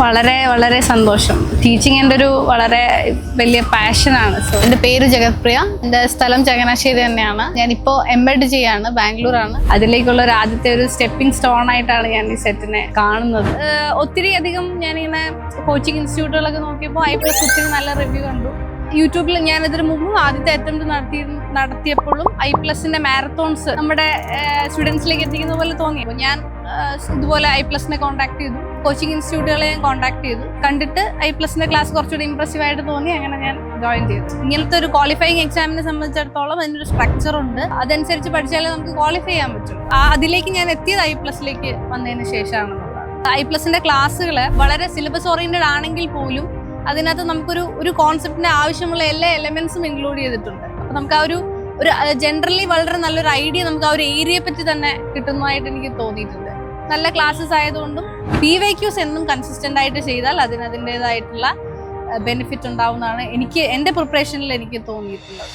വളരെ വളരെ സന്തോഷം. ടീച്ചിങ് എൻ്റെ ഒരു വളരെ വലിയ പാഷനാണ്. സോ എൻ്റെ പേര് ജഗത്പ്രിയ, എൻ്റെ സ്ഥലം ചങ്ങനാശ്ശേരി തന്നെയാണ്. ഞാനിപ്പോൾ MEd ചെയ്യാണ്, ബാംഗ്ലൂരാണ്. അതിലേക്കുള്ള ഒരു ആദ്യത്തെ ഒരു സ്റ്റെപ്പിംഗ് സ്റ്റോൺ ആയിട്ടാണ് ഞാൻ ഈ സെറ്റിനെ കാണുന്നത്. ഒത്തിരി അധികം ഞാനിങ്ങനെ കോച്ചിങ് ഇൻസ്റ്റിറ്റ്യൂട്ടുകളൊക്കെ നോക്കിയപ്പോൾ I+ ഒത്തിരി നല്ല റിവ്യൂ കണ്ടു. യൂട്യൂബിൽ ഞാൻ ഇതിനു മുമ്പ് ആദ്യത്തെ അറ്റംപ്റ്റ് നടത്തിയപ്പോഴും I+ന്റെ മാരത്തോൺസ് നമ്മുടെ സ്റ്റുഡൻസിലേക്ക് എത്തിക്കുന്ന പോലെ തോന്നി. അപ്പോൾ ഞാൻ ഇതുപോലെ I+നെ കോൺടാക്ട് ചെയ്തു, കോച്ചിങ് ഇൻസ്റ്റിറ്റ്യൂട്ടുകളെ ഞാൻ കോൺടാക്ട് ചെയ്തു. കണ്ടിട്ട് I+ന്റെ ക്ലാസ് കുറച്ചുകൂടി ഇംപ്രസീവ് ആയിട്ട് തോന്നി. അങ്ങനെ ഞാൻ ജോയിൻ ചെയ്തു. ഇങ്ങനത്തെ ഒരു ക്വാളിഫയിങ് എക്സാമിനെ സംബന്ധിച്ചിടത്തോളം അതിനൊരു സ്ട്രക്ചർ ഉണ്ട്. അതനുസരിച്ച് പഠിച്ചാലേ നമുക്ക് ക്വാളിഫൈ ചെയ്യാൻ പറ്റും. അതിലേക്ക് ഞാൻ എത്തിയത് I+ലേക്ക് വന്നതിന് ശേഷമാണെന്നുള്ളതാണ്. I+ന്റെ ക്ലാസ്സുകൾ വളരെ സിലബസ് ഓറിയന്റഡ് ആണെങ്കിൽ പോലും അതിനകത്ത് നമുക്കൊരു കോൺസെപ്റ്റിന് ആവശ്യമുള്ള എല്ലാ എലമെന്റ്സും ഇൻക്ലൂഡ് ചെയ്തിട്ടുണ്ട്. അപ്പൊ നമുക്ക് ആ ഒരു ജനറലി വളരെ നല്ലൊരു ഐഡിയ നമുക്ക് ആ ഒരു ഏരിയയെ പറ്റി തന്നെ കിട്ടുന്നതായിട്ട് എനിക്ക് തോന്നിയിട്ടുണ്ട്. നല്ല ക്ലാസ്സസ് ആയതുകൊണ്ടും PYQs എന്നും കൺസിസ്റ്റന്റ് ആയിട്ട് ചെയ്താൽ അതിൻ്റെതായിട്ടുള്ള ബെനിഫിറ്റ് ഉണ്ടാവുന്നതാണ് എൻ്റെ പ്രിപ്പറേഷനിൽ എനിക്ക് തോന്നിയിട്ടുള്ളത്.